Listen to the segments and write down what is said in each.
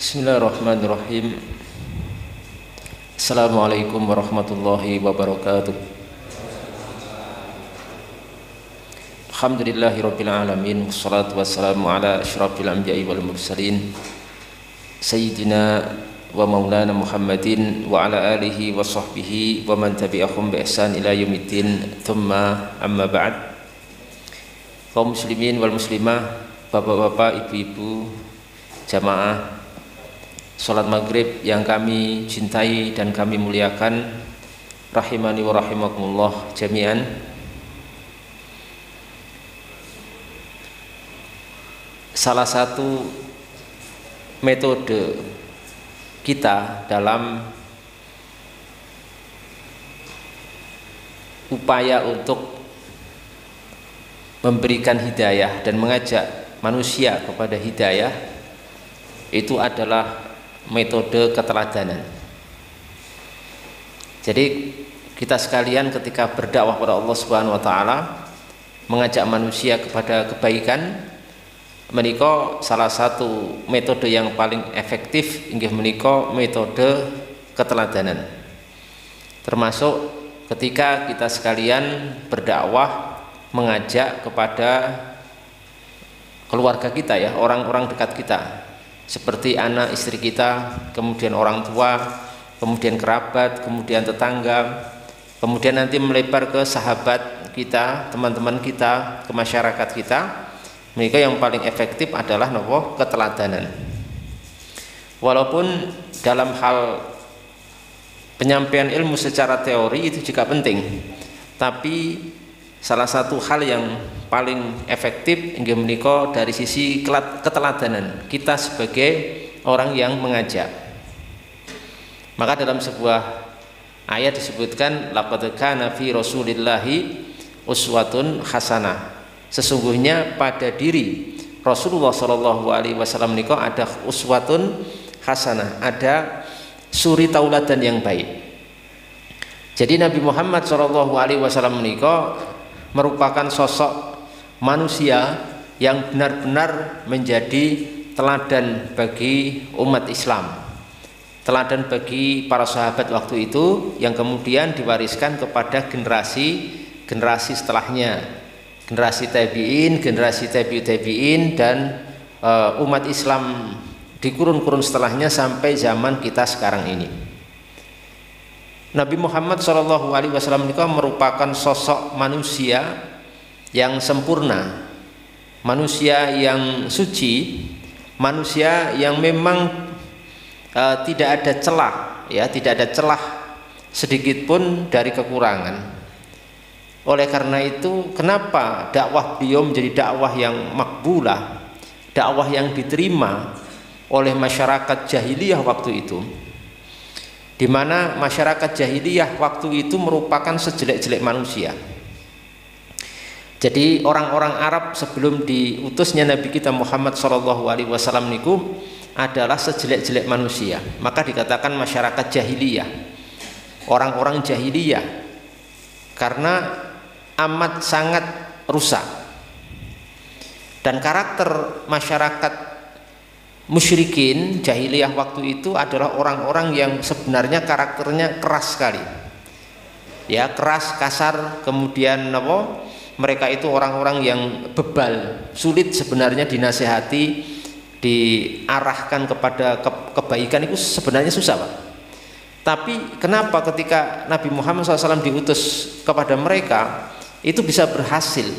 Bismillahirrahmanirrahim. Assalamualaikum warahmatullahi wabarakatuh. Alhamdulillahirabbil alamin, wassalatu wassalamu ala asyrafil anbiya'i wal mursalin sayyidina wa maulana Muhammadin wa ala alihi wa sahbihi wa man tabi'ahum bi ihsan ila yaumiddin. Tsumma amma ba'd. Kaum muslimin wal muslimah, bapak-bapak, ibu-ibu, jamaah salat maghrib yang kami cintai dan kami muliakan, rahimani wa rahimakumullah jami'an. Salah satu metode kita dalam upaya untuk memberikan hidayah dan mengajak manusia kepada hidayah itu adalah metode keteladanan. Jadi kita sekalian ketika berdakwah kepada Allah Subhanahu wa taala, mengajak manusia kepada kebaikan, menika salah satu metode yang paling efektif inggih menika metode keteladanan. Termasuk ketika kita sekalian berdakwah, mengajak kepada keluarga kita, ya, orang-orang dekat kita, seperti anak istri kita, kemudian orang tua, kemudian kerabat, kemudian tetangga, kemudian nanti melebar ke sahabat kita, teman-teman kita, ke masyarakat kita. Mereka yang paling efektif adalah nopo keteladanan. Walaupun dalam hal penyampaian ilmu secara teori itu juga penting, tapi salah satu hal yang paling efektif inggih menika dari sisi keteladanan kita sebagai orang yang mengajak. Maka dalam sebuah ayat disebutkan laqad kana fi rasulillahi uswatun hasanah. Sesungguhnya pada diri Rasulullah sallallahu alaihi wasallam menika ada uswatun hasanah, ada suri tauladan yang baik. Jadi Nabi Muhammad sallallahu alaihi wasallam menika merupakan sosok manusia yang benar-benar menjadi teladan bagi umat Islam, teladan bagi para sahabat waktu itu, yang kemudian diwariskan kepada generasi setelahnya, generasi tabi'in, generasi tabi'ut tabi'in, dan umat Islam di kurun-kurun setelahnya sampai zaman kita sekarang ini. Nabi Muhammad SAW merupakan sosok manusia yang sempurna, manusia yang suci, manusia yang memang tidak ada celah, ya, tidak ada celah sedikit pun dari kekurangan. Oleh karena itu, kenapa dakwah beliau menjadi dakwah yang makbulah, dakwah yang diterima oleh masyarakat jahiliyah waktu itu, di mana masyarakat jahiliyah waktu itu merupakan sejelek-jelek manusia. Jadi orang-orang Arab sebelum diutusnya Nabi kita Muhammad SAW niku adalah sejelek-jelek manusia. Maka dikatakan masyarakat jahiliyah, orang-orang jahiliyah, karena amat sangat rusak. Dan karakter masyarakat musyrikin jahiliyah waktu itu adalah orang-orang yang sebenarnya karakternya keras sekali, ya, keras, kasar, kemudian apa, mereka itu orang-orang yang bebal, sulit sebenarnya dinasehati, diarahkan kepada kebaikan itu sebenarnya susah, Pak. Tapi kenapa ketika Nabi Muhammad SAW diutus kepada mereka itu bisa berhasil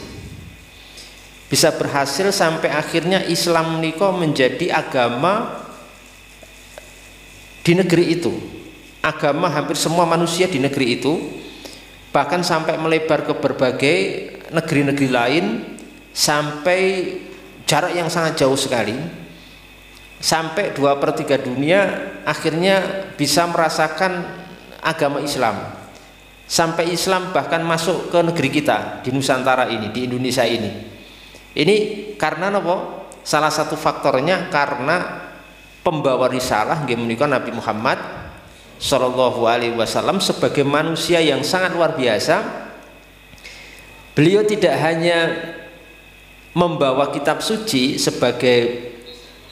sampai akhirnya Islam niko menjadi agama di negeri itu, agama hampir semua manusia di negeri itu, bahkan sampai melebar ke berbagai negeri-negeri lain sampai jarak yang sangat jauh sekali, sampai 2/3 dunia akhirnya bisa merasakan agama Islam, sampai Islam bahkan masuk ke negeri kita di Nusantara ini, di Indonesia ini. Ini karena apa? Salah satu faktornya karena pembawa risalah nggih menika Nabi Muhammad sallallahu alaihi wasallam sebagai manusia yang sangat luar biasa. Beliau tidak hanya membawa kitab suci sebagai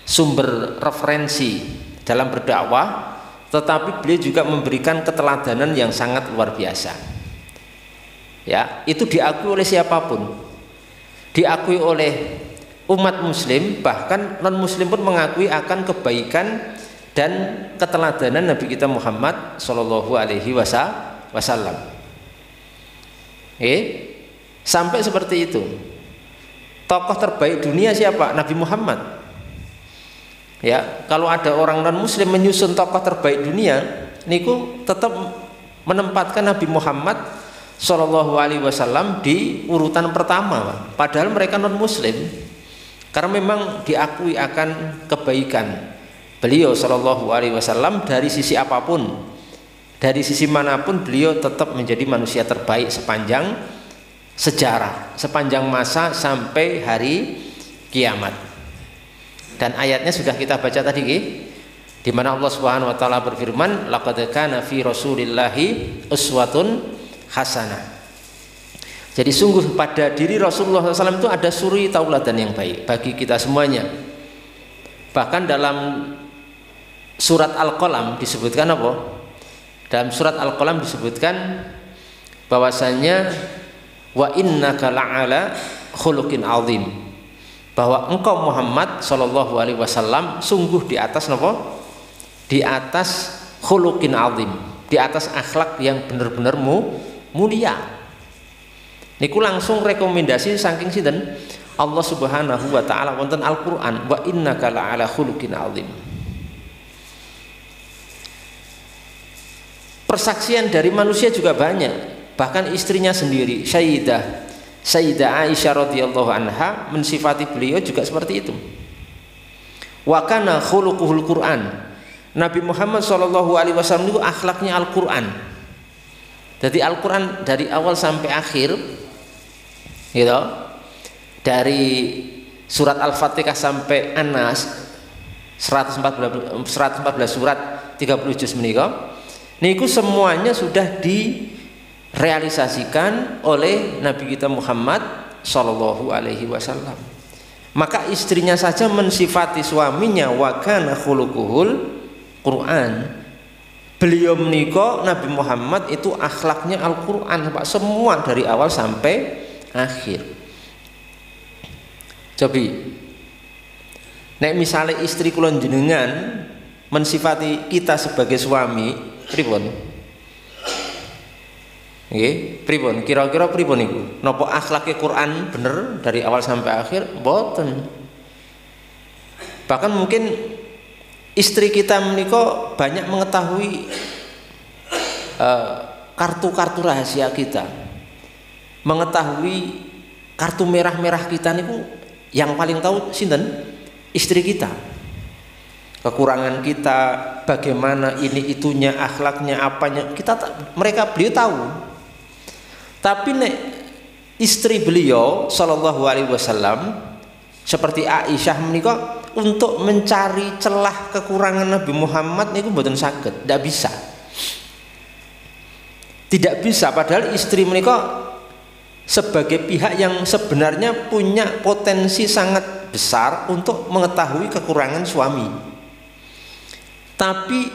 sumber referensi dalam berdakwah, tetapi beliau juga memberikan keteladanan yang sangat luar biasa. Ya, itu diakui oleh siapapun, diakui oleh umat muslim, bahkan non muslim pun mengakui akan kebaikan dan keteladanan Nabi kita Muhammad Shallallahu Alaihi Wasallam. Sampai seperti itu. Tokoh terbaik dunia siapa? Nabi Muhammad. Ya, kalau ada orang non muslim menyusun tokoh terbaik dunia, niku tetap menempatkan Nabi Muhammad Shallallahu Alaihi Wasallam di urutan pertama, padahal mereka non muslim, karena memang diakui akan kebaikan beliau Shallallahu Alaihi Wasallam dari sisi apapun, dari sisi manapun beliau tetap menjadi manusia terbaik sepanjang sejarah, sepanjang masa sampai hari kiamat. Dan ayatnya sudah kita baca tadi, di mana Allah Subhanahu wa taala berfirman, laqad kana fi rasulillahi uswatun hasanah. Jadi sungguh pada diri Rasulullah SAW itu ada suri tauladan yang baik bagi kita semuanya. Bahkan dalam surat Al-Qalam disebutkan apa? Dalam surat Al-Qalam disebutkan bahwasanya wa innaka la'ala khuluqin azim, bahwa engkau Muhammad Shallallahu Alaihi Wasallam sungguh di atas apa? Di atas khuluqin azim, di atas akhlak yang benar-benar mulia. Niku langsung rekomendasi saking sinten? Allah Subhanahu wa taala wonten Al-Qur'an, wa innaka la'ala khuluqin azim. Persaksian dari manusia juga banyak. Bahkan istrinya sendiri Sayyidah Aisyah radhiyallahu anha mensifati beliau juga seperti itu. Wa kana khuluquhul Qur'an. Nabi Muhammad sallallahu alaihi wasallam itu akhlaknya Al-Qur'an. Jadi Al-Qur'an dari awal sampai akhir, gitu. Dari surat Al-Fatihah sampai An-Nas 114 surat 30 juz menika. Niku semuanya sudah direalisasikan oleh Nabi kita Muhammad Shallallahu Alaihi Wasallam. Maka istrinya saja mensifati suaminya wa kana khuluquhul Quran. Beliau menika Nabi Muhammad itu akhlaknya Al-Quran, Pak, semua dari awal sampai akhir. Cobi, nek misalnya istri kula jenengan mensifati kita sebagai suami, pripun? Nggih, pripun? Kira-kira pripun niku? Napa akhlake Quran bener dari awal sampai akhir? Mboten. Bahkan mungkin istri kita menika banyak mengetahui kartu-kartu rahasia kita, mengetahui kartu merah-merah kita niku yang paling tahu sinten? Istri kita. Kekurangan kita, bagaimana ini itunya, akhlaknya, apanya, beliau tahu. Tapi nek istri beliau Shallallahu Alaihi Wasallam seperti Aisyah menika untuk mencari celah kekurangan Nabi Muhammad niku mboten saged, tidak bisa. Tidak bisa, padahal istri menika sebagai pihak yang sebenarnya punya potensi sangat besar untuk mengetahui kekurangan suami. Tapi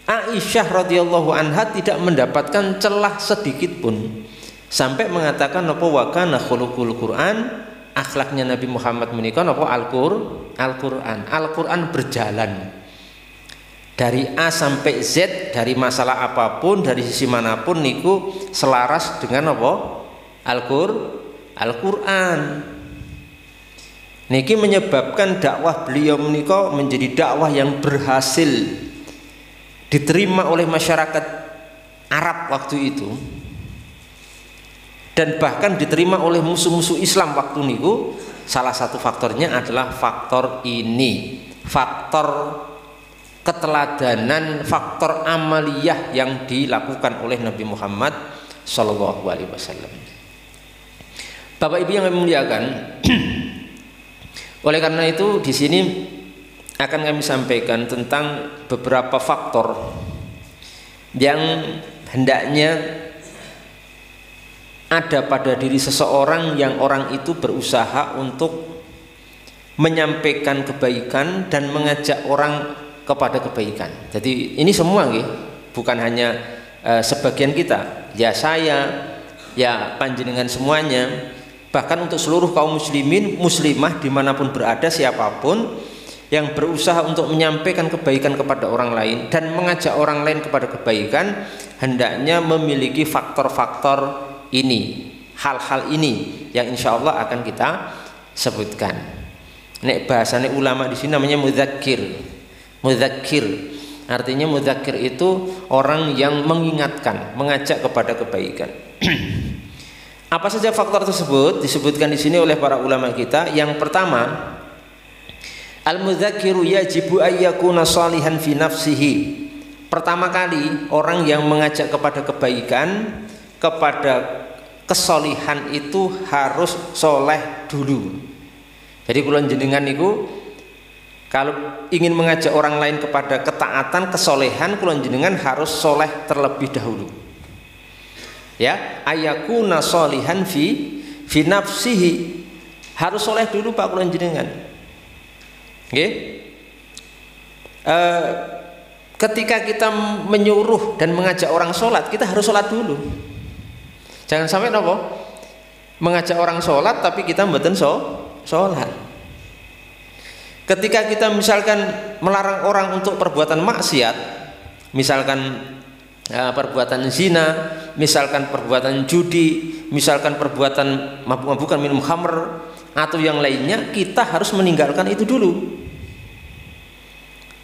Aisyah radhiyallahu anha tidak mendapatkan celah sedikit pun, sampai mengatakan apa wa kana khuluqul Quran, akhlaknya Nabi Muhammad menika apa Al-Quran. Al-Quran berjalan dari A sampai Z, dari masalah apapun, dari sisi manapun niku selaras dengan apa? Al-Quran. Niki menyebabkan dakwah beliau menika menjadi dakwah yang berhasil diterima oleh masyarakat Arab waktu itu, dan bahkan diterima oleh musuh-musuh Islam waktu niku. Salah satu faktornya adalah faktor ini, faktor keteladanan, faktor amaliyah yang dilakukan oleh Nabi Muhammad Shallallahu Alaihi Wasallam. Bapak Ibu yang kami muliakan, oleh karena itu di sini akan kami sampaikan tentang beberapa faktor yang hendaknya ada pada diri seseorang yang orang itu berusaha untuk menyampaikan kebaikan dan mengajak orang kepada kebaikan. Jadi ini semua nggih, bukan hanya sebagian kita, ya saya, ya panjenengan semuanya, bahkan untuk seluruh kaum muslimin muslimah dimanapun berada, siapapun yang berusaha untuk menyampaikan kebaikan kepada orang lain dan mengajak orang lain kepada kebaikan, hendaknya memiliki faktor-faktor ini, hal-hal ini yang insya Allah akan kita sebutkan. Nek bahasanya ulama di sini namanya mudzakir. Mudzakir artinya, mudzakir itu orang yang mengingatkan, mengajak kepada kebaikan. Apa saja faktor tersebut disebutkan di sini oleh para ulama kita. Yang pertama, al-mudzakiru yajibu ayyakuna salihan fi nafsihi. Pertama kali orang yang mengajak kepada kebaikan, kepada kesolihan itu harus soleh dulu. Jadi kula jenengan niku kalau ingin mengajak orang lain kepada ketaatan, kesolehan, kula jenengan harus soleh terlebih dahulu. Ya, ayakuna solihan fi nafsihi, harus soleh dulu Pak kula jenengan. Nggih. Ketika kita menyuruh dan mengajak orang sholat, kita harus sholat dulu. Jangan sampai nopo mengajak orang sholat tapi kita mboten sholat. Ketika kita misalkan melarang orang untuk perbuatan maksiat, misalkan perbuatan zina, misalkan perbuatan judi, misalkan perbuatan mabuk-mabukan, minum khamr atau yang lainnya, kita harus meninggalkan itu dulu.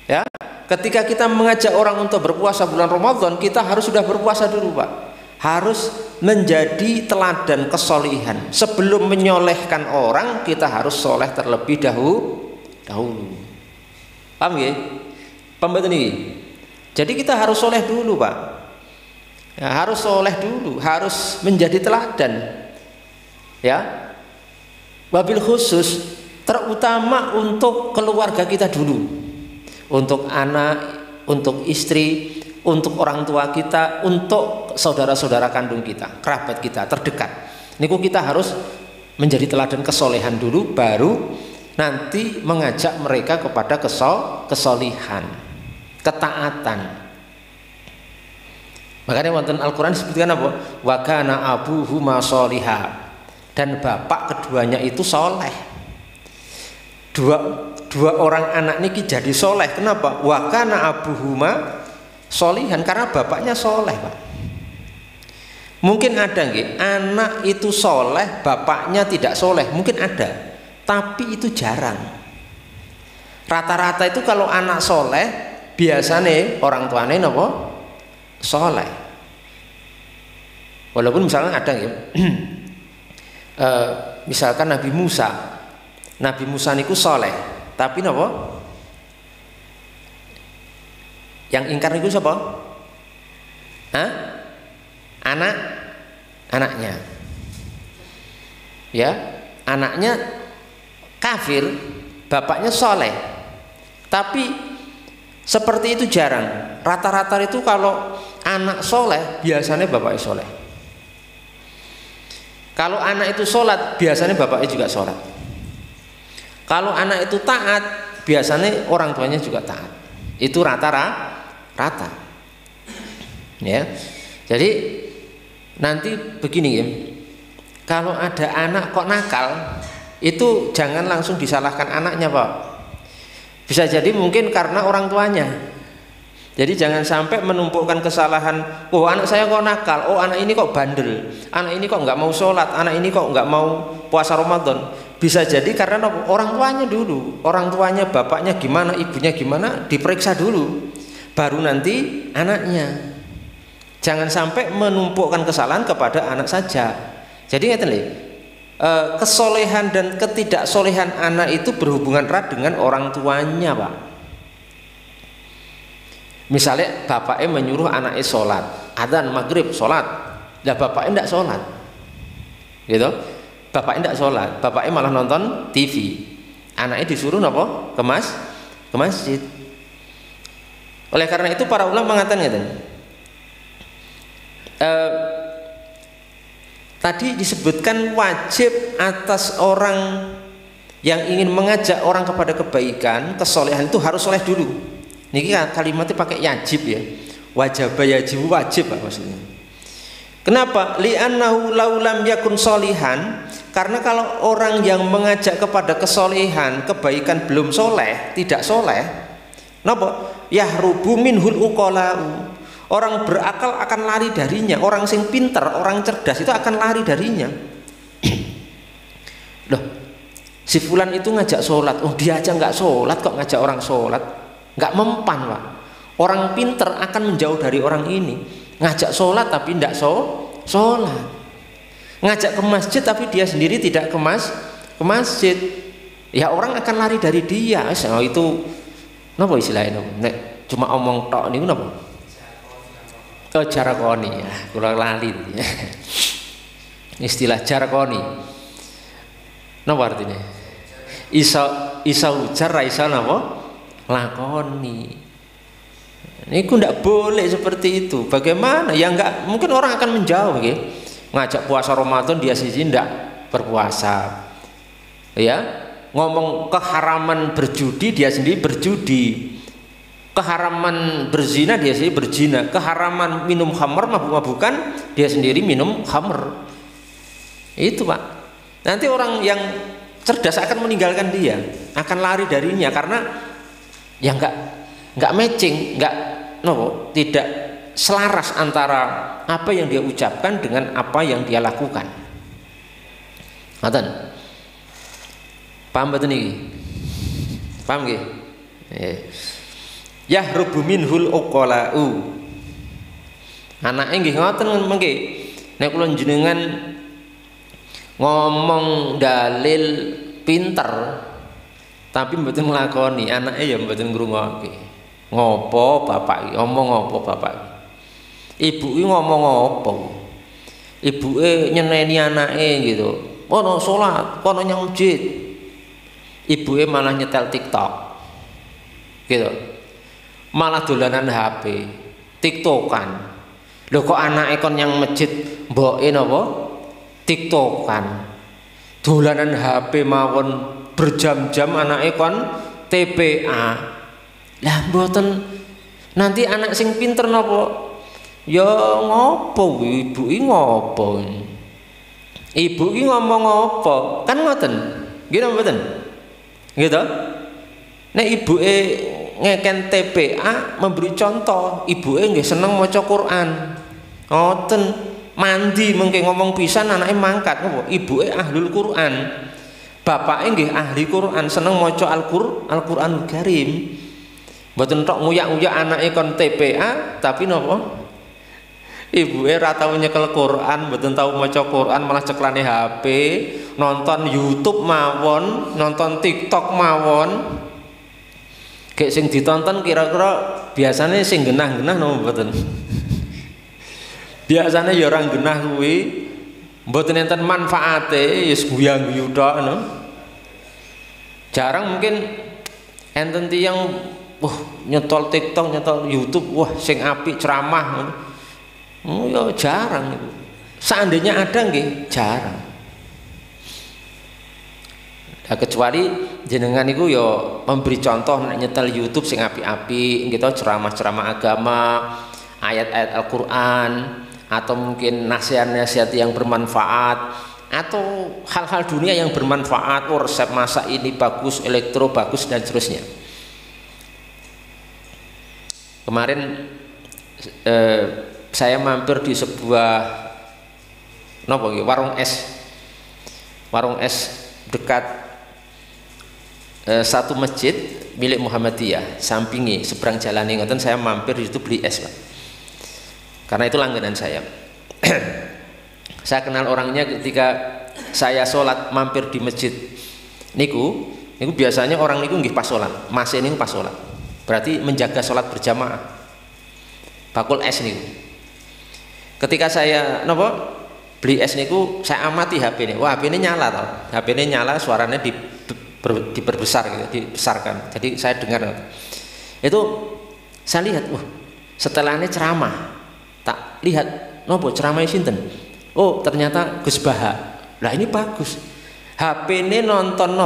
Ya, ketika kita mengajak orang untuk berpuasa bulan Ramadan, kita harus sudah berpuasa dulu Pak. Harus menjadi teladan kesolihan. Sebelum menyolehkan orang, kita harus soleh terlebih dahulu. Paham ya? Paham betul ini? Jadi kita harus soleh dulu Pak. Ya, harus soleh dulu, harus menjadi teladan. Ya, wabil khusus, terutama untuk keluarga kita dulu, untuk anak, untuk istri, untuk orang tua kita, untuk saudara-saudara kandung kita, kerabat kita terdekat. Niku kita harus menjadi teladan kesolehan dulu, baru nanti mengajak mereka kepada kesolihan, ketaatan. Makanya wonten Al-Quran disebutkan apa? Wa kana abuhuma sholiha, dan bapak keduanya itu soleh. Dua orang anak niki jadi soleh. Kenapa? Wa kana abuhuma sholihan, karena bapaknya soleh Pak. Mungkin ada nggih anak itu soleh, bapaknya tidak soleh, mungkin ada. Tapi itu jarang. Rata-rata itu kalau anak soleh, biasanya orang tuanya apa? Soleh. Walaupun misalnya ada ya, misalkan Nabi Musa niku soleh, tapi apa? Yang ingkar niku siapa? Anaknya. Ya, anaknya kafir, bapaknya soleh, tapi seperti itu jarang. Rata-rata itu kalau anak soleh biasanya bapaknya soleh. Kalau anak itu sholat biasanya bapaknya juga sholat. Kalau anak itu taat biasanya orang tuanya juga taat. Itu rata-rata. Ya, jadi nanti begini ya, kalau ada anak kok nakal, itu jangan langsung disalahkan anaknya Pak. Bisa jadi mungkin karena orang tuanya. Jadi jangan sampai menumpukkan kesalahan. Oh anak saya kok nakal, oh anak ini kok bandel, anak ini kok nggak mau sholat, anak ini kok nggak mau puasa Ramadan. Bisa jadi karena orang tuanya dulu, orang tuanya, bapaknya gimana, ibunya gimana, diperiksa dulu, baru nanti anaknya. Jangan sampai menumpukkan kesalahan kepada anak saja. Jadi ngerti nih, kesolehan dan ketidaksolehan anak itu berhubungan erat dengan orang tuanya Pak. Misalnya bapaknya menyuruh anaknya sholat, adzan maghrib sholat, lah bapaknya tidak sholat, gitu. Bapaknya tidak sholat, bapaknya malah nonton TV. Anaknya disuruh apa? Ke masjid. Oleh karena itu para ulama mengatakan gitu. Tadi disebutkan wajib atas orang yang ingin mengajak orang kepada kebaikan, kesolehan itu harus soleh dulu. Niki kalimatnya pakai yajib ya. Wajib Pak maksudnya. Kenapa? Li'annahu laulam yakun solihan, karena kalau orang yang mengajak kepada kesolehan, kebaikan belum soleh, tidak soleh, napa? Yahrubu minhul uqalau. Orang berakal akan lari darinya, orang sing pinter, orang cerdas itu akan lari darinya. Loh, si fulan itu ngajak sholat, oh dia aja nggak sholat kok ngajak orang sholat, nggak mempan Pak. Orang pinter akan menjauh dari orang ini. Ngajak sholat tapi tidak sholat, ngajak ke masjid tapi dia sendiri tidak ke masjid, ya orang akan lari dari dia. Oh, itu napa istilahnya? Nek cuma omong tok niku napa? Oh, jarakoni ya, kula lali ya. Istilah jarakoni. Napa artinya? Isa ujar ra isa napa? Lakoni. Ini tidak boleh seperti itu. Bagaimana? Ya enggak, mungkin orang akan menjauh ya. Ngajak puasa Ramadan dia sendiri tidak berpuasa. Ya, ngomong keharaman berjudi dia sendiri berjudi. Keharaman berzina dia sendiri berzina. Keharaman minum khamr, mabuk-mabukan dia sendiri minum khamr. Itu Pak. Nanti orang yang cerdas akan meninggalkan dia, akan lari darinya karena ya enggak matching, tidak selaras antara apa yang dia ucapkan dengan apa yang dia lakukan. Ngoten. Paham betul niki? Paham nggih? Yahrubu minhul uqalau. Anake nggih ngoten mengki. Nek kula jenengan ngomong dalil pinter tapi mboten nglakoni, anake ya mboten ngrungokke. Ngopo bapak iki ngomong apa bapak ibu iki ngomong apa, ibuke nyeneni anake gitu, kono salat kono nyang masjid, ibuke malah nyetel TikTok gitu, malah dolanan HP TikTokan. Lho kok anake kon nyang masjid mboke napa TikTokan, dolanan HP mawon berjam-jam, anake kon TPA. Lah mboten nanti anak sing pinter napa? Ya ngopo ibu iki ngopo? Ibu iki ngomong apa? Kan ngoten. Nggih napa mboten? Nggih to? Nek ibuke ngeken TPA memberi contoh, ibuke nggih seneng maca Quran. Ngoten, mandi mengke ngomong pisan anake mangkat napa? Ibuke ahlul Quran. Bapake nggih ahli Quran, seneng maca Al-Qur'anul Karim. Mboten tok nguyak-nguyak anake kon TPA tapi napa? Ibuke ora tau nyekel Quran, mboten tau maca Quran, malah ceklane HP, nonton YouTube mawon, nonton TikTok mawon. Gek sing ditonton kira-kira biasanya sing genah-genah napa mboten? Biasanya ya orang genah kuwi, mboten enten manfaate, ya guyu-guyu tok no. Jarang mungkin enten tiyang nyetol TikTok, nyetol YouTube, wah sing apik ceramah. Ya jarang. Seandainya ada nggih, jarang. Nah, kecuali jenengan niku ya memberi contoh nek nyetel YouTube sing apik-apik, gitu ceramah-ceramah agama, ayat-ayat Al-Qur'an, atau mungkin nasihat-nasihat yang bermanfaat, atau hal-hal dunia yang bermanfaat, resep masak ini bagus, elektro bagus dan seterusnya. Kemarin saya mampir di sebuah warung es dekat satu masjid milik Muhammadiyah, sampingi seberang jalan ngoten, saya mampir di situ beli es Pak, karena itu langganan saya. Saya kenal orangnya ketika saya sholat mampir di masjid niku biasanya orang niku nggih pas sholat, masih niku pas sholat, berarti menjaga sholat berjamaah, bakul es niku. Ketika saya beli es niku, saya amati HP ini, wah HP ini nyala toh, HP ini nyala, suaranya diperbesar gitu, dibesarkan, jadi saya dengar itu, saya lihat, setelahnya ceramah, tak lihat, ceramahnya sinten, ternyata Gus Baha. Lah ini bagus, HP ini nonton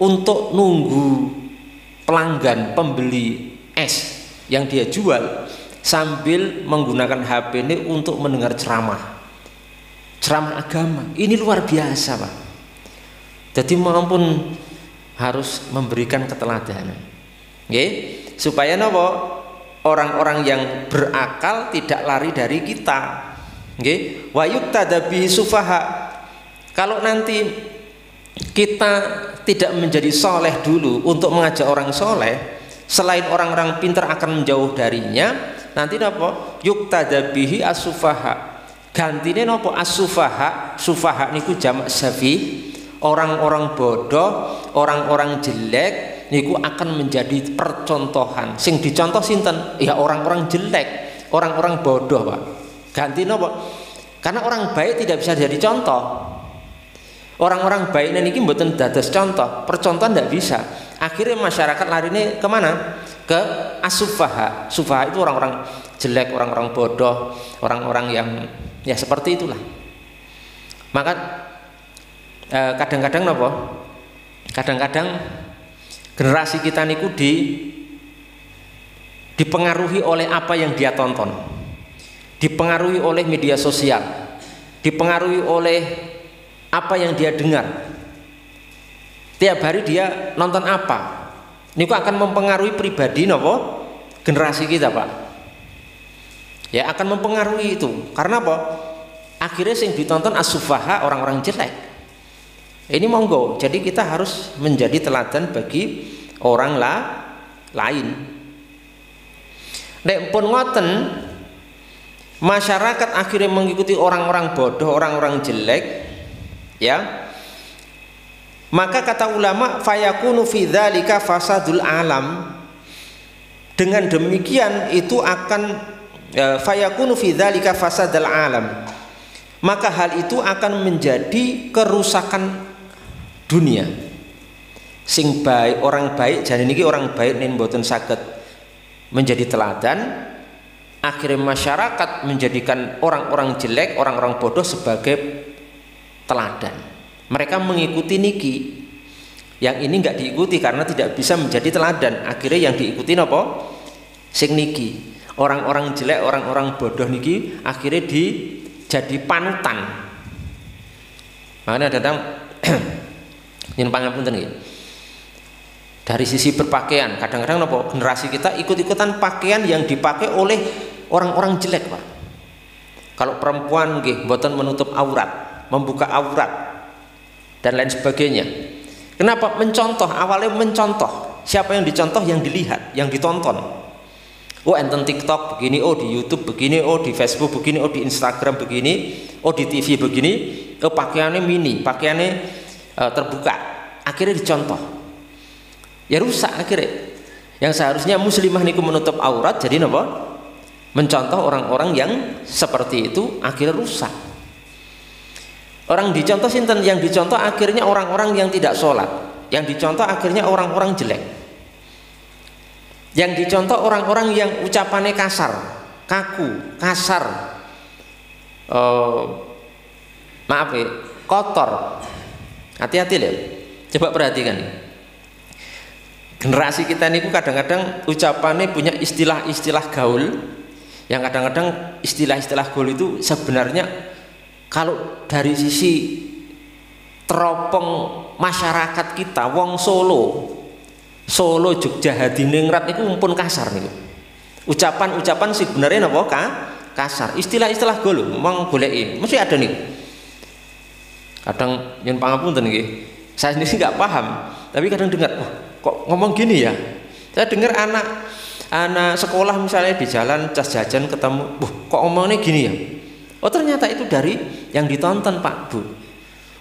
untuk nunggu pelanggan pembeli es yang dia jual sambil menggunakan HP ini untuk mendengar ceramah agama. Ini luar biasa, Pak. Jadi maupun harus memberikan keteladanan, supaya nopo orang-orang yang berakal tidak lari dari kita. Wa yuqtada bihi sufaha. Kalau nanti kita tidak menjadi soleh dulu untuk mengajak orang soleh, selain orang-orang pintar akan menjauh darinya, nanti nopo yuqtada bihi as-sufaha. Gantine nopo as-sufaha. Sufaha niku jamak safi. Orang-orang bodoh, orang-orang jelek niku akan menjadi percontohan. Sing dicontoh sinten? Ya orang-orang jelek, orang-orang bodoh, Pak. Ganti napa? Karena orang baik tidak bisa jadi contoh. Orang-orang baik niki mboten dados contoh, percontohan tidak bisa. Akhirnya masyarakat larine kemana? Ke as-sufaha. Sufaha itu orang-orang jelek, orang-orang bodoh, orang-orang yang ya seperti itulah. Maka kadang-kadang napa? Kadang-kadang generasi kita niku dipengaruhi oleh apa yang dia tonton, dipengaruhi oleh media sosial, dipengaruhi oleh apa yang dia dengar. Tiap hari dia nonton apa, niku akan mempengaruhi pribadi napa? Generasi kita, Pak. Ya akan mempengaruhi itu. Karena apa? Akhirnya sing ditonton as-sufaha, orang-orang jelek. Ini monggo, jadi kita harus menjadi teladan bagi orang lain. Nek pun ngoten, masyarakat akhirnya mengikuti orang-orang bodoh, orang-orang jelek, ya. Maka kata ulama, fayakunu fi dzalika fasadul alam. Dengan demikian itu akan fayakunu fi dzalika fasadul alam. Maka hal itu akan menjadi kerusakan dunia. Sing baik, orang baik, jadi niki orang baik nen mboten saged menjadi teladan. Akhirnya masyarakat menjadikan orang-orang jelek, orang-orang bodoh sebagai teladan. Mereka mengikuti niki. Yang ini enggak diikuti karena tidak bisa menjadi teladan. Akhirnya yang diikuti apa? Sing niki. Orang-orang jelek, orang-orang bodoh niki akhirnya jadi panutan. Makanya datang yen pangapunten nggih. Dari sisi berpakaian, kadang-kadang napa generasi kita ikut-ikutan pakaian yang dipakai oleh orang-orang jelek, Pak. Kalau perempuan nggih mboten menutup aurat, membuka aurat dan lain sebagainya. Kenapa? Mencontoh, awalnya mencontoh. Siapa yang dicontoh? Yang dilihat, yang ditonton. Oh enten TikTok begini, oh di YouTube begini, oh di Facebook begini, oh di Instagram begini, oh di TV begini, oh pakaiannya mini, pakaiannya terbuka, akhirnya dicontoh, ya rusak akhirnya. Yang seharusnya muslimah niku menutup aurat, jadi apa? Mencontoh orang-orang yang seperti itu, akhirnya rusak. Orang dicontoh sinten? Yang dicontoh akhirnya orang-orang yang tidak sholat, yang dicontoh akhirnya orang-orang jelek, yang dicontoh orang-orang yang ucapannya kasar, kaku, kasar, maaf ya, kotor. Hati-hati loh, coba perhatikan. Generasi kita ini kadang-kadang ucapannya punya istilah-istilah gaul, yang kadang-kadang istilah-istilah gaul itu sebenarnya kalau dari sisi teropong masyarakat kita, wong Solo, Jogja, Hadiningrat itu pun kasar nih. Ucapan-ucapan sebenarnya apa? Kasar. Istilah-istilah gaul, memang goleki, mesti ada nih. Kadang yang pangapunten nggih, saya sendiri nggak paham, tapi kadang dengar, oh, kok ngomong gini ya. Saya dengar anak sekolah misalnya di jalan cas jajan ketemu, kok ngomongnya gini ya. Oh ternyata itu dari yang ditonton, Pak Bu.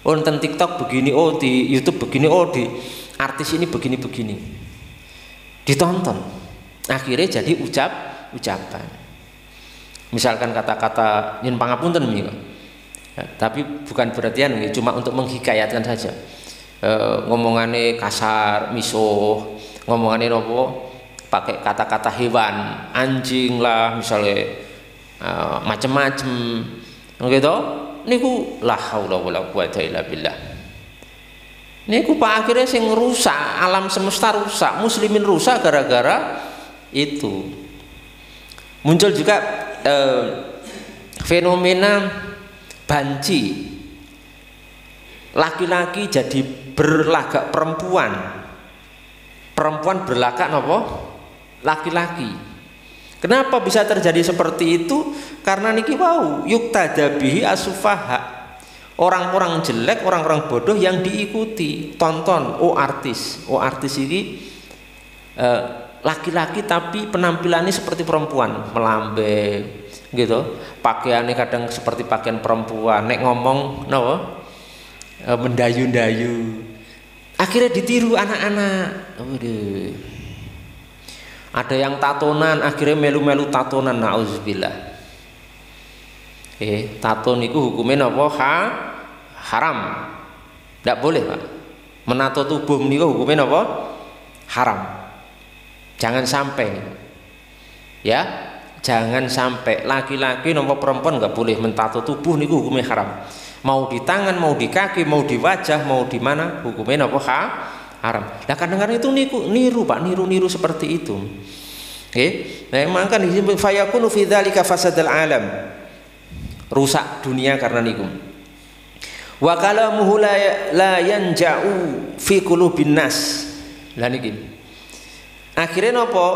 Oh nonton TikTok begini, oh di YouTube begini, oh di artis ini begini-begini. Ditonton, akhirnya jadi ucapan. Misalkan kata-kata yen pangapunten nih. Ya, tapi bukan berartian cuma untuk menghikayatkan saja. Ngomongannya kasar, misuh, ngomongannya nopo pakai kata-kata hewan, anjing lah misalnya, macem-macem, gitu. Niku la haula wala quwata illa billah. Niku Pak akhirnya sing rusak, alam semesta rusak, muslimin rusak gara-gara itu. Muncul juga fenomena banci. Laki-laki jadi berlagak perempuan. Perempuan berlagak apa? Laki-laki. Kenapa bisa terjadi seperti itu? Karena niki wau yuktadabihi asufaha. Orang-orang jelek, orang-orang bodoh yang diikuti, tonton, oh artis ini laki-laki tapi penampilannya seperti perempuan, melambe, gitu. Pakaiannya kadang seperti pakaian perempuan, nek ngomong, mendayu-dayu. Akhirnya ditiru anak-anak. Ada yang tatonan, akhirnya melu-melu tatonan, nauzubillah. Tato niku hukumnya apa? Haram. Tidak boleh, Pak. Menato tubuh niku hukumnya apa? Haram. Jangan sampai. Ya, jangan sampai laki-laki nopo perempuan nggak boleh mentato tubuh niku hukumnya haram. Mau di tangan, mau di kaki, mau di wajah, mau di mana, hukumnya apa? Haram. Nah kadang-kadang itu niru Pak, niru seperti itu. Nah emang kan disebut fayakunu fi dzalika fasadul alam. Rusak dunia karena niku. Wa kalamuhu la yanja'u fi qulubin nas. Lah niki. Akhirnya napa?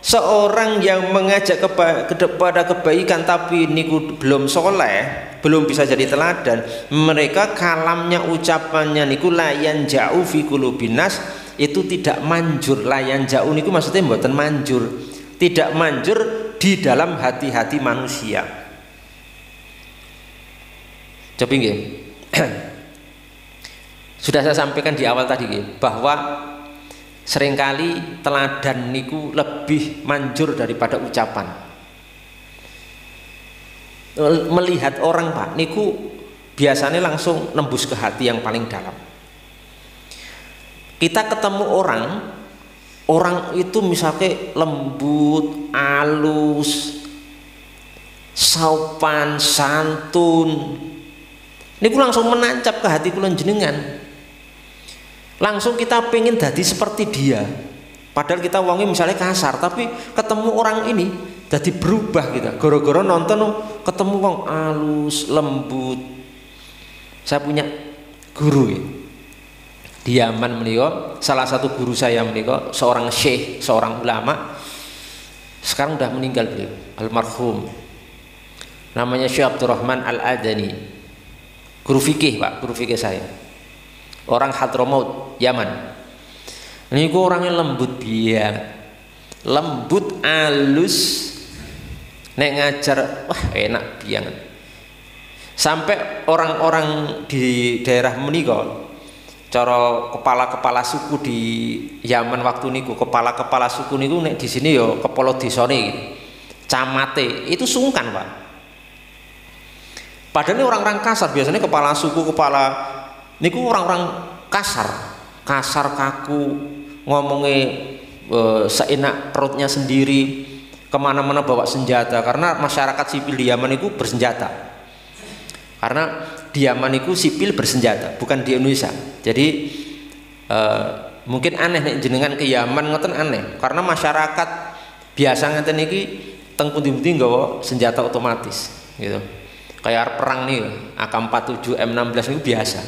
Seorang yang mengajak kepada kebaikan tapi niku belum soleh, belum bisa jadi teladan, mereka kalamnya, ucapannya niku layan jauh fi qulubin nas, itu tidak manjur. Layan jauh niku maksudnya mboten manjur, tidak manjur di dalam hati-hati manusia. Coba nggih. Sudah saya sampaikan di awal tadi nggih, bahwa seringkali teladan niku lebih manjur daripada ucapan. Melihat orang Pak niku biasanya langsung nembus ke hati yang paling dalam. Kita ketemu orang itu misalnya lembut, halus, sopan, santun, niku langsung menancap ke hati kula jenengan. Langsung kita pengen jadi seperti dia. Padahal kita wonge misalnya kasar, tapi ketemu orang ini jadi berubah kita. Goro-goro nonton ketemu wong halus, lembut. Saya punya guru ya. Di Yaman menika, salah satu guru saya menika seorang syekh, seorang ulama. Sekarang udah meninggal beliau, almarhum. Namanya Syekh Abdurrahman Al-Adani. Guru fikih Pak, guru fikih saya. Orang Hadramaut, Yaman. Ini kok orangnya lembut banget, lembut, halus, nek ngajar, wah enak banget. Sampai orang-orang di daerah menika, cara kepala-kepala suku di Yaman waktu niku, kepala-kepala suku niku nek di sini yo kepala desane, camate itu sungkan Pak. Padahal ini orang-orang kasar, biasanya kepala suku, kepala niku orang-orang kasar kaku, ngomongnya seenak perutnya sendiri, kemana-mana bawa senjata, karena masyarakat sipil di Yaman itu bersenjata. Karena di Yaman itu sipil bersenjata, bukan di Indonesia. Jadi mungkin aneh nih jenengan ke Yaman ngoten aneh, karena masyarakat biasa ngeten iki teng pundi-pundi nggawa senjata otomatis gitu. Kayak perang nih AK-47 M16 itu biasa.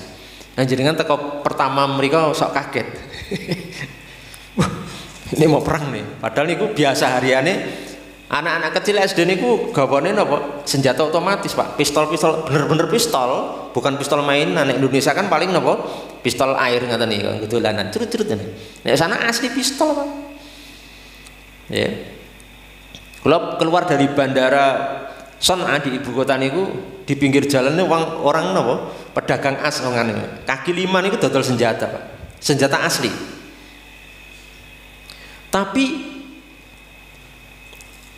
Nah jenengan teko pertama mereka sok kaget. Ini mau perang nih, padahal niku biasa hariane anak-anak kecil SD niku gawane napa? Senjata otomatis Pak, pistol-pistol, bener-bener pistol, bukan pistol main. Anak Indonesia kan paling napa? Pistol air ngaten niku, gedolanan cerut-cerut ngene. Nek sana asli pistol Pak. Ya. Kalau keluar dari bandara Son'a di ibu kota niku, di pinggir jalan ini orang napa? Pedagang asongan, kaki lima niku dodol senjata Pak, senjata asli. Tapi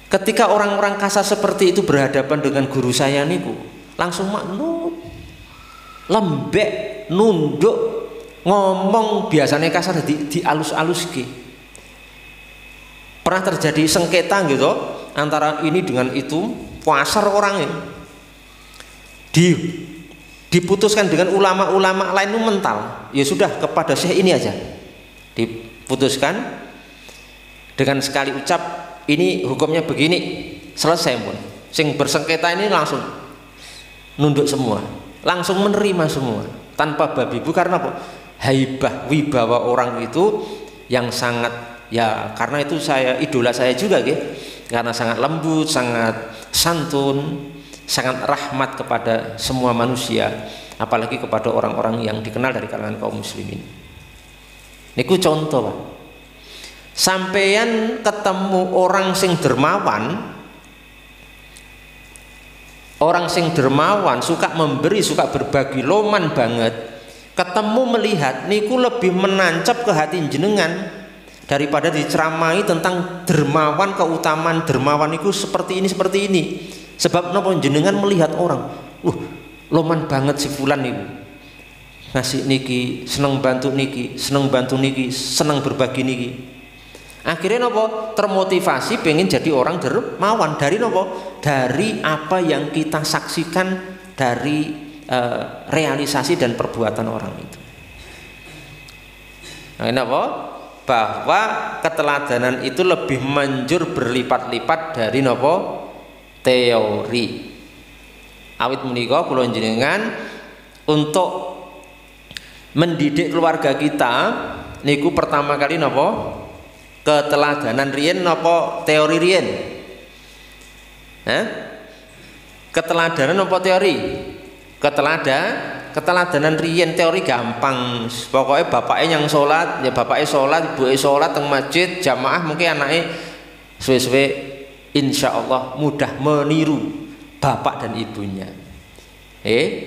ketika orang-orang kasar seperti itu berhadapan dengan guru saya niku, langsung maknut, lembek, nunduk, ngomong biasanya kasar di alus-aluske. Pernah terjadi sengketa gitu antara ini dengan itu, pasar orangnya diputuskan dengan ulama-ulama lain itu mental, ya sudah kepada syekh ini aja diputuskan dengan sekali ucap ini hukumnya begini, selesai pun. Sing bersengketa ini langsung nunduk semua, langsung menerima semua tanpa babi bu. Karena apa? Haibah wibawa orang itu yang sangat, ya karena itu saya idola saya juga gitu, karena sangat lembut, sangat santun, sangat rahmat kepada semua manusia, apalagi kepada orang-orang yang dikenal dari kalangan kaum muslimin. Niku contoh Pak, sampeyan ketemu orang sing dermawan, orang sing dermawan, suka memberi, suka berbagi, loman banget, ketemu melihat niku lebih menancap ke hati jenengan daripada diceramai tentang dermawan, keutamaan dermawan niku seperti ini. Sebab napa jenengan melihat orang, loman banget si fulan niku, ngasih niki, seneng bantu niki, seneng berbagi niki. Akhirnya nopo termotivasi pengen jadi orang dermawan dari nopo, dari apa yang kita saksikan dari realisasi dan perbuatan orang itu. Nah, nopo bahwa keteladanan itu lebih manjur berlipat-lipat dari nopo teori. Awit menika kula njenengan untuk mendidik keluarga kita niku pertama kali nopo keteladanan riyen napa teori riyen? Keteladanan napa teori? Keteladanan riyen, teori gampang. Pokoknya bapaknya yang sholat, ya bapaknya sholat, ibunya sholat teng masjid jamaah, mungkin anaknya suwe-suwe insya Allah mudah meniru bapak dan ibunya.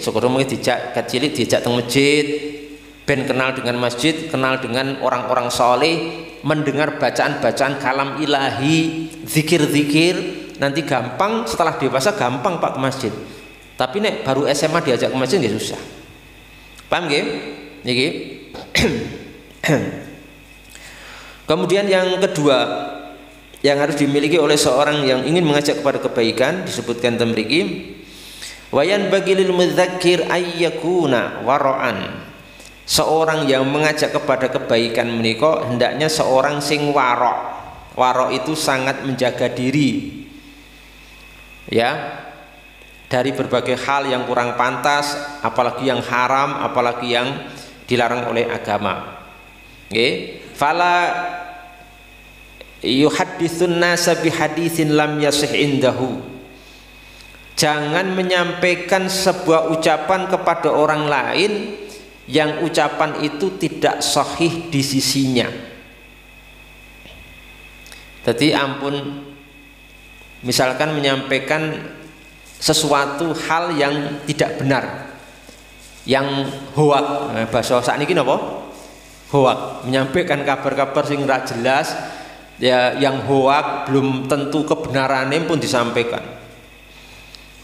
Syukur mungkin dijak kecilik dijak teng masjid, ben kenal dengan masjid, kenal dengan orang-orang soleh, mendengar bacaan-bacaan kalam ilahi, zikir-zikir, nanti gampang, setelah dewasa gampang Pak ke masjid. Tapi nek baru SMA diajak ke masjid nggak susah. Paham nggih? Niki. Kemudian yang kedua yang harus dimiliki oleh seorang yang ingin mengajak kepada kebaikan disebutkan temriki, wayan bagilil mudzakir ayyakuna wara'an. Seorang yang mengajak kepada kebaikan menika hendaknya seorang sing warok. Warok itu sangat menjaga diri, ya, dari berbagai hal yang kurang pantas, apalagi yang haram, apalagi yang dilarang oleh agama. Fala yuhadditsun nasa bihaditsin lam yasih indahu. Jangan menyampaikan sebuah ucapan kepada orang lain yang ucapan itu tidak sahih di sisinya. Jadi ampun, misalkan menyampaikan sesuatu hal yang tidak benar, yang hoak, bahasa sakniki napa? Hoak, menyampaikan kabar-kabar sing ora jelas, ya, yang hoak belum tentu kebenarannya pun disampaikan.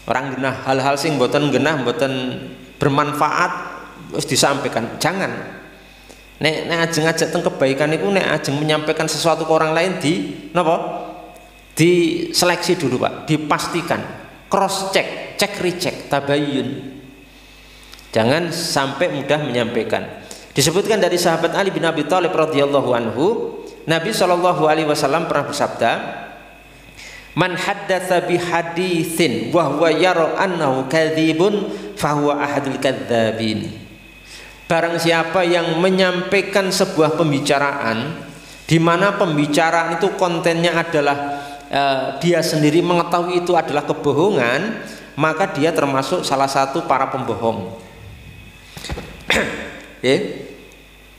Orang genah hal-hal sing mboten genah, mboten bermanfaat harus disampaikan. Jangan nek ajeng ajak teng kebaikan itu, nek ajeng menyampaikan sesuatu ke orang lain di napa, diseleksi dulu Pak, dipastikan, cross check, cek recheck, tabayyun. Jangan sampai mudah menyampaikan. Disebutkan dari sahabat Ali bin Abi Thalib radhiyallahu anhu, Nabi SAW pernah bersabda, man haddatsa bi haditsin wa huwa yara annahu kadzibun fahuwa ahadul kadzdzabin. Barang siapa yang menyampaikan sebuah pembicaraan di mana pembicaraan itu kontennya adalah dia sendiri mengetahui itu adalah kebohongan, maka dia termasuk salah satu para pembohong.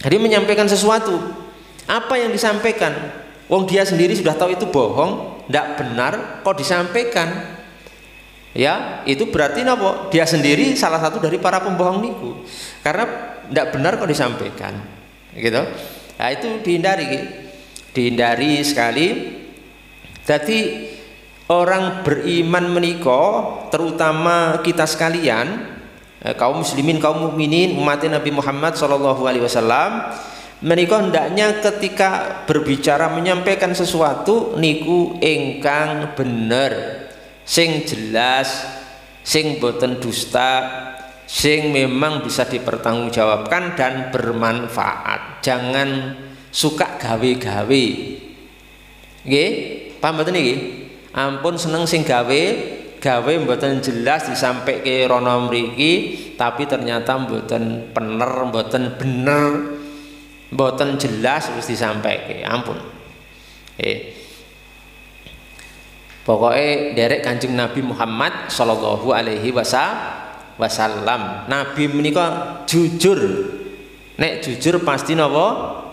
Jadi menyampaikan sesuatu, apa yang disampaikan, wong dia sendiri sudah tahu itu bohong, tidak benar, kok disampaikan, ya itu berarti napa? Dia sendiri salah satu dari para pembohong niku, karena tidak benar kok disampaikan, gitu. Nah itu dihindari sekali. Jadi orang beriman menika, terutama kita sekalian, kaum muslimin, kaum mukminin, umat Nabi Muhammad SAW, menika hendaknya ketika berbicara menyampaikan sesuatu niku ingkang bener, sing jelas, sing boten dusta, sing memang bisa dipertanggungjawabkan dan bermanfaat. Jangan suka gawe-gawe. Nggih, paham mboten niki? Ampun seneng sing gawe mboten jelas disampaike rono mriki tapi ternyata mboten bener, mboten jelas wis disampaike. Ampun. Pokoknya derek Kanjeng Nabi Muhammad sallallahu alaihi wasallam. Nabi menika jujur. Nek jujur pasti napa?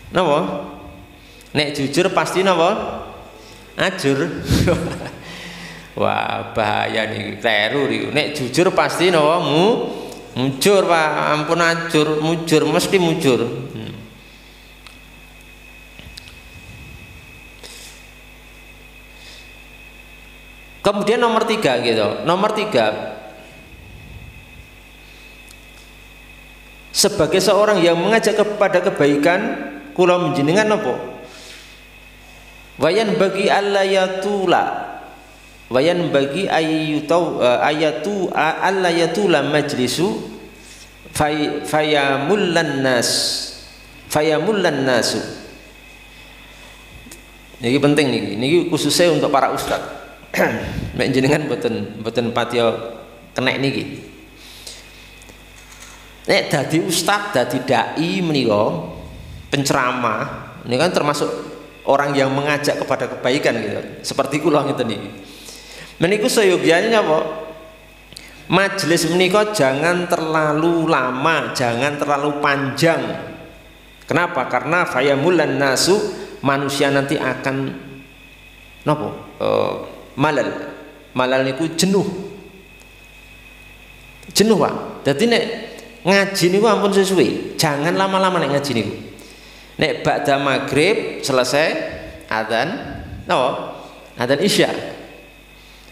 Napa? Nek jujur pasti napa? Ajur. Wah, bahaya nih, kleru nih. Nek jujur pasti napa? Mujur, Pak. Ampun ajur, mujur mesti mujur. Kemudian nomor 3 gitu. Nomor 3, sebagai seorang yang mengajak kepada kebaikan, kula menjenengan apa? Wayan bagi allayatula, wayan bagi ayatu allayatula majlisu fayamullan nasu. Ini penting nih. Ini khususnya untuk para ustadz. Mek jenengan mboten patio kenek niki. Nek dadi ustaz, dadi dai menika penceramah, ini kan termasuk orang yang mengajak kepada kebaikan gitu. Seperti kula ngeten niki. Meniku sayogyane napa? Majelis menika jangan terlalu lama, jangan terlalu panjang. Kenapa? Karena fayamulan nasu, manusia nanti akan napa? Malal niku jenuh Pak. Dadi nek ngaji niku ampun sesuai, jangan lama-lama nek ngaji niku. Nek ba'da maghrib selesai adzan, adzan isya.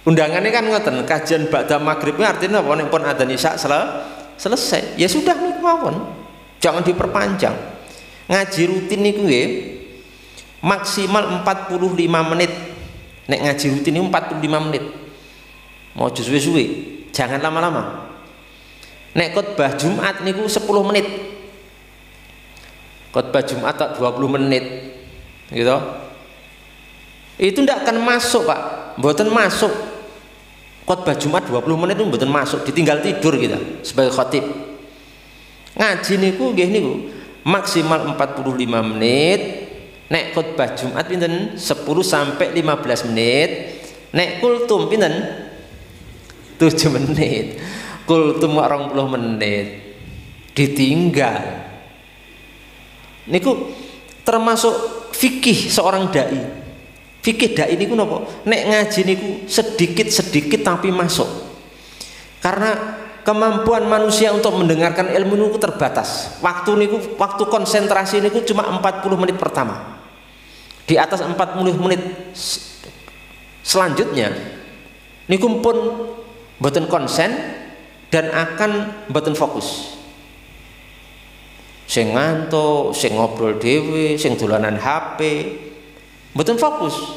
Undangannya kan ngoten, kajian ba'da maghrib artinya apa? Nek pun adzan isya selesai, ya sudah niku mawon. Jangan diperpanjang. Ngaji rutin niku nggih maksimal 45 menit. Nek ngaji rutin itu 45 menit. Mau suwe-suwe, jangan lama-lama. Nek khotbah Jumat niku 10 menit. Khotbah Jumat tak 20 menit. Gitu. Itu ndak akan masuk, Pak. Mboten masuk. Khotbah Jumat 20 menit itu mboten masuk, ditinggal tidur kita sebagai khatib. Ngaji niku nggih niku maksimal 45 menit. Nek khutbah Jumat pinten 10 sampai 15 menit. Nek kultum pinten 7 menit. Kultum 20 menit. Ditinggal. Niku termasuk fikih seorang dai. Fikih dai niku napa? Nek ngaji niku sedikit-sedikit tapi masuk. Karena kemampuan manusia untuk mendengarkan ilmu niku terbatas. Waktu konsentrasi niku cuma 40 menit pertama. Di atas 40 menit selanjutnya niku pun mboten konsen dan akan mboten fokus. Sing ngantuk, sing ngobrol dhewe, sing dolanan HP, mboten fokus.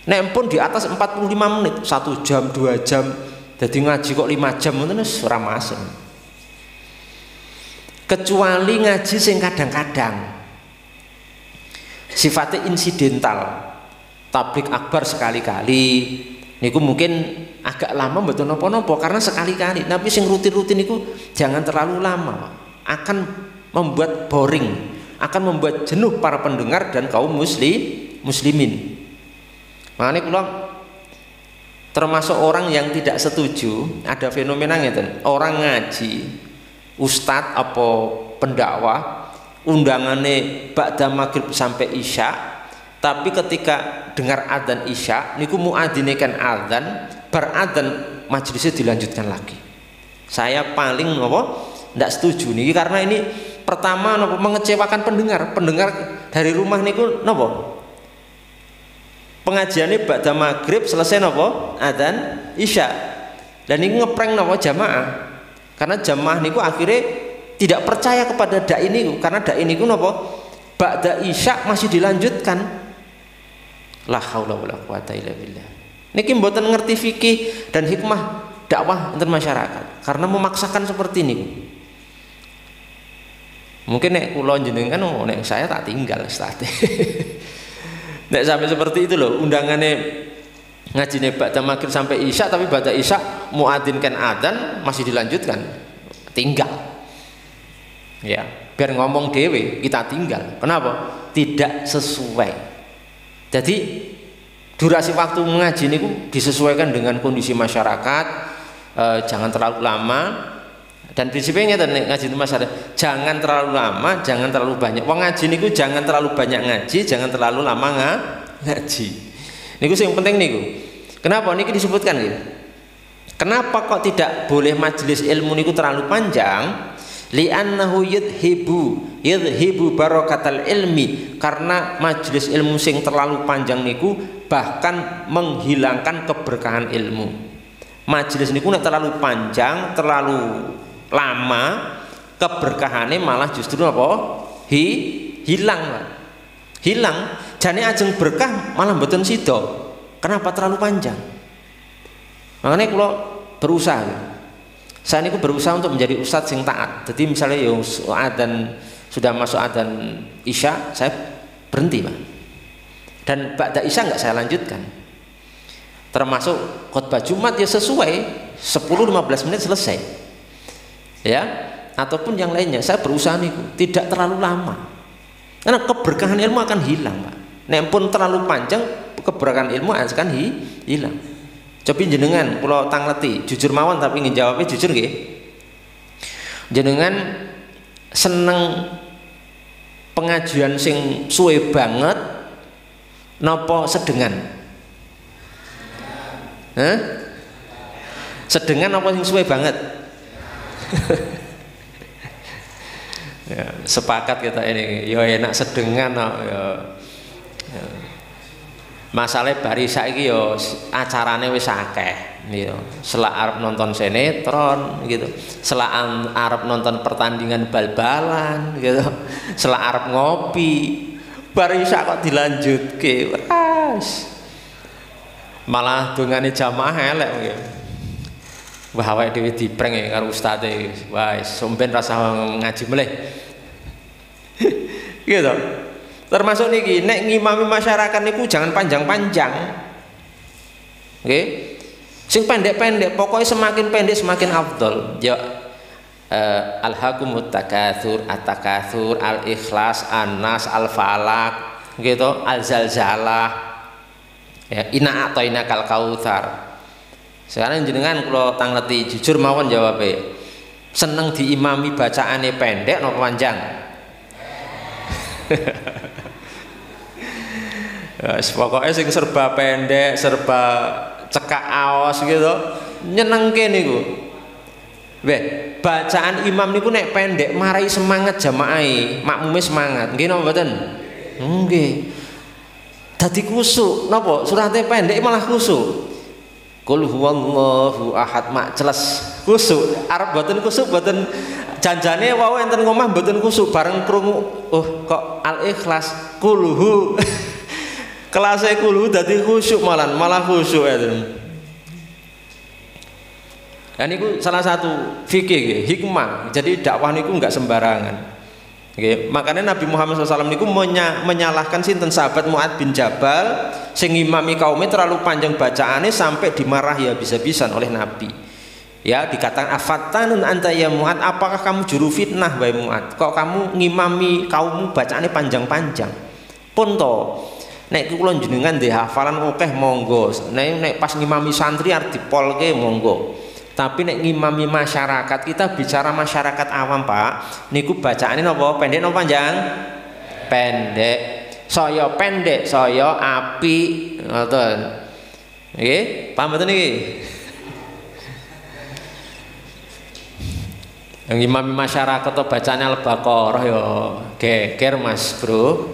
Nek pun di atas 45 menit, 1 jam, 2 jam, jadi ngaji kok 5 jam ngoten wis ora masuk. Kecuali ngaji sing kadang-kadang sifatnya insidental, tablik akbar sekali-kali niku mungkin agak lama mboten napa-napa karena sekali-kali, tapi sing rutin-rutin niku jangan terlalu lama, akan membuat boring, akan membuat jenuh para pendengar dan kaum muslimin. Makanya kula termasuk orang yang tidak setuju ada fenomena ngeten, orang ngaji ustadz apa pendakwah undangannya ba'da maghrib sampai isya, tapi ketika dengar adzan isya niku muadzine kan adzan, beradzan majelisnya dilanjutkan lagi. Saya paling ndak setuju nih, karena ini pertama mengecewakan pendengar dari rumah niku pengajiannya ba'da maghrib selesai adzan isya, dan ini ngeprank jamaah, karena jamaah niku akhirnya tidak percaya kepada dai niku, karena dai niku ba'da isya masih dilanjutkan. La haula wala quwata illa billah. Niki mboten ngerti fikih dan hikmah dakwah enten masyarakat karena memaksakan seperti ini. Mungkin nek kula jenengan nek saya tak tinggal Ustaz. Nek sampai seperti itu loh, undangannya ngaji ba'da maghrib sampai isya, tapi ba'da isya muadzinkan adzan masih dilanjutkan, tinggal. Ya, biar ngomong dewe kita tinggal. Kenapa? Tidak sesuai. Jadi durasi waktu mengaji ini disesuaikan dengan kondisi masyarakat, jangan terlalu lama. Dan prinsipnya ngaji itu masyarakat, jangan terlalu lama, jangan terlalu banyak. Wong ngaji niku jangan terlalu banyak ngaji, jangan terlalu lama ngaji. Niku yang penting niku. Kenapa niki disebutkan gitu? Kenapa kok tidak boleh majelis ilmu niku terlalu panjang? Li'annahu yudhibu barakatal ilmi, karena majelis ilmu sing terlalu panjang niku bahkan menghilangkan keberkahan ilmu. Majelis niku nek terlalu panjang, terlalu lama, keberkahannya malah justru apa? Hilang. Jane ajeng berkah malah mboten sida. Kenapa terlalu panjang? Makanya kalau berusaha, saya ini berusaha untuk menjadi ustadz yang taat. Jadi misalnya yo adzan sudah masuk adzan isya, saya berhenti Pak. Dan ba'da isya nggak saya lanjutkan. Termasuk khutbah Jumat ya sesuai 10-15 menit selesai. Ya, ataupun yang lainnya saya berusaha nih tidak terlalu lama. Karena keberkahan ilmu akan hilang Pak. Nek pun terlalu panjang, keberkahan ilmu akan hilang. Coba jenengan kula tangleti jujur mawon tapi ngejawabnya jujur nggih. Jenengan seneng pengajian sing suwe banget napa sedengan? Hah? Sedengan apa sing suwe banget? Ya, sepakat kita ini. Ya enak sedengan ya. Masalahnya bari saiki yo acarane wis akeh gitu. Selak arep nonton sinetron gitu. Selak arep nonton pertandingan bal-balan gitu. Selak arep ngopi. Bari sak kok dilanjutke. Malah dongane jamaah elek gitu. Wah awake dhewe diprank ya karo ustaze. Wah somben rasa ngaji meleh. Gitu. Termasuk niki nek ngimami masyarakat niku jangan panjang-panjang. Oke. Sing pendek-pendek, pokoknya semakin pendek semakin afdol. Ya alhaqumut takatsur, at-takatsur, al-ikhlas, an-nas, al-falaq, gitu, al-zalzalah. Ya, inna a'tainakal kautsar. Sekarang jenengan kula tangleti jujur mawon jawabe. Seneng diimami bacaane pendek napa panjang? Ya, pokoknya sing serba pendek, serba cekak aos gitu, nyenengke niku. Bacaan imam niku nek pendek marai semangat jamaah, makmume semangat. Nggih napa mboten? Nggih. Dadi kusuk napa? Surate pendek malah kusuk. Qul huwallahu ahad mak celes kusuk. Arep mboten kusuk mboten janjane wau enten ngomah mboten kusuk bareng krungu oh kok al-ikhlas kulhu. Kelasnya kulhu dadi khusyuk malah khusyuk itu. Dan itu salah satu fikih hikmah. Jadi dakwah niku enggak sembarangan. Oke, makanya Nabi Muhammad SAW niku menyalahkan sinten sahabat Mu'ad bin Jabal sing ngimami kaumnya terlalu panjang bacaannya sampai dimarahi habis-habisan oleh Nabi. Ya dikatakan afattanun anta ya Mu'ad, apakah kamu juru fitnah wahai Mu'ad? Kok kamu ngimami kaummu bacaannya panjang-panjang? Pun to nek kula jenengan ndek hafalan akeh monggo. Nek pas ngimami santri arep dipolke monggo. Tapi nek ngimami masyarakat, kita bicara masyarakat awam, Pak. Niku bacaane napa? Pendek napa panjang? Pendek. Saya pendek, saya apik. Ngoten. Nggih, paham mboten niki? Yang ngimami masyarakat to bacane Al-Baqarah ya geger Mas, Bro.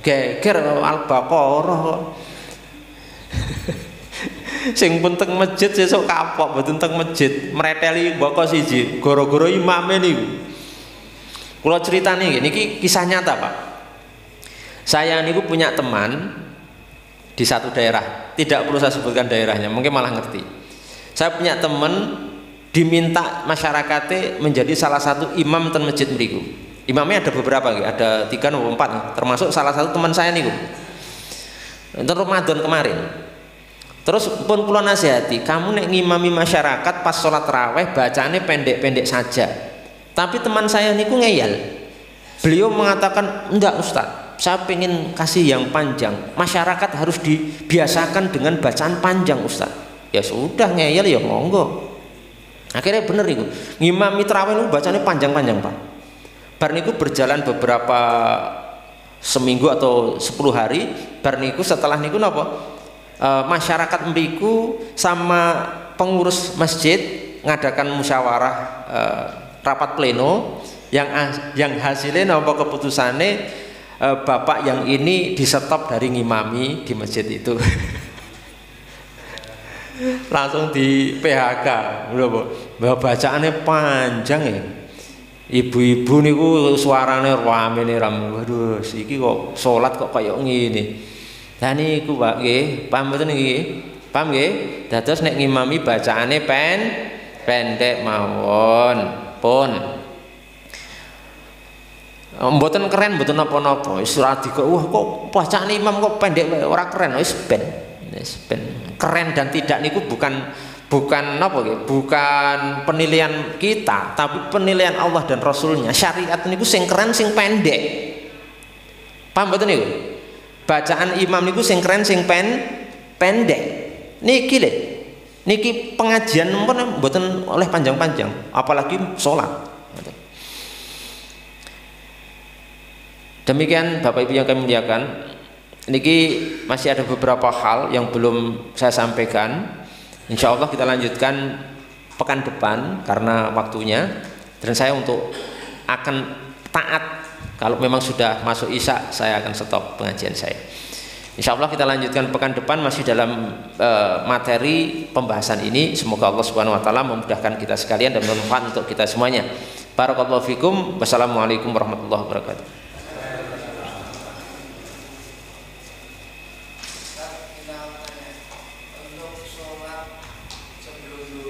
Geger Al-Baqarah. Sing pun teng masjid sesuk kapok mboten teng masjid mreteli mboko siji gara-gara imame niku. Kula critani niki kisah nyata, Pak. Saya niku punya teman di satu daerah, tidak perlu saya sebutkan daerahnya, mungkin malah ngerti. Saya punya teman diminta masyarakatnya menjadi salah satu imam ten masjid mriku. Imamnya ada beberapa, ada 3 atau 4, termasuk salah satu teman saya niku. Itu Ramadan kemarin. Terus pun kula nasihati, kamu nek ngimami masyarakat pas sholat tarawih bacaannya pendek-pendek saja. Tapi teman saya niku ngeyel. Beliau mengatakan, enggak Ustaz, saya pengen kasih yang panjang. Masyarakat harus dibiasakan dengan bacaan panjang Ustaz. Ya sudah, ngeyel ya monggo. Akhirnya bener niku. Ngimami tarawih niku bacanya panjang-panjang, Pak. Bar niku berjalan beberapa seminggu atau 10 hari. Bar niku setelah niku napa? Masyarakat mriku sama pengurus masjid ngadakan musyawarah rapat pleno yang hasilnya napa keputusannya bapak yang ini di-stop dari ngimami di masjid itu. Langsung di PHK lho, bacaannya panjang ya. Ibu-ibu niku suarane ramene ram. Waduh, iki kok salat kok kaya ngene. Lah niku Pak nggih, paham mboten niki? Paham nggih? Dados nek ngimami bacaane pendek mawon. Pun. Mboten keren mboten napa-napa. Wis ora kok wah kok bacaane imam kok pendek ora keren. Wis ben. Wis ben. Keren dan tidak niku bukan apa ya, bukan penilaian kita, tapi penilaian Allah dan Rasulnya. Syariat niku sing keren sing pendek. Paham mboten niku? Bacaan imam niku sing keren sing pendek. Niki lho. Niki pengajian mboten oleh panjang-panjang, apalagi sholat. Demikian Bapak Ibu yang kami muliakan. Niki masih ada beberapa hal yang belum saya sampaikan. Insya Allah kita lanjutkan pekan depan karena waktunya, dan saya untuk akan taat kalau memang sudah masuk isya saya akan stop pengajian saya. Insya Allah kita lanjutkan pekan depan masih dalam materi pembahasan ini. Semoga Allah Subhanahu Wa Taala memudahkan kita sekalian dan bermanfaat untuk kita semuanya. Barakallahu fikum. Wassalamualaikum warahmatullahi wabarakatuh. Untuk sholat sebelum